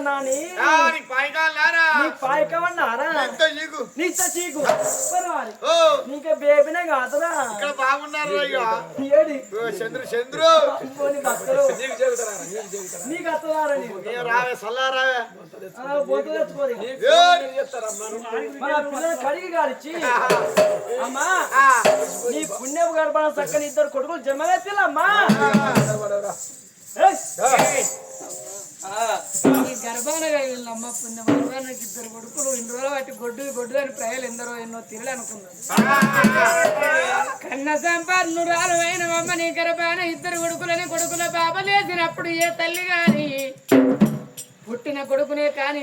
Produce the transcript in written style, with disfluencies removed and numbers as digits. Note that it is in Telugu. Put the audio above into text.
నాని పాయకమన్నారా నీత చీకు నీకే బేబినే కాదురా బాగున్నారు ఏడి చంద్రు చంద్రు నీకు వస్తున్నారా రావే సల్లా రావే బొత్తు తెచ్చుకోరు మన పిల్లలు కడిగి గాడిచ్చి అమ్మా నీ పుణ్యం గడపడ చక్కని ఇద్దరు కొడుకులు జన్మలెత్తిల్లమ్మా గర్భాన వెళ్ళమ్మ పుణ్యం గర్భానికి ఇద్దరు కొడుకులు ఇన్ని రోజులు వాటి గొడ్డు అని ప్రజలు ఎందరో ఎన్నో తిరలు అనుకున్నారు కన్న సంపన్నురాలు అయినవమ్మ నీ గర్భాన ఇద్దరు కొడుకుల బాబ లేచినప్పుడు ఏ తల్లి గాని పుట్టిన కొడుకునే కానీ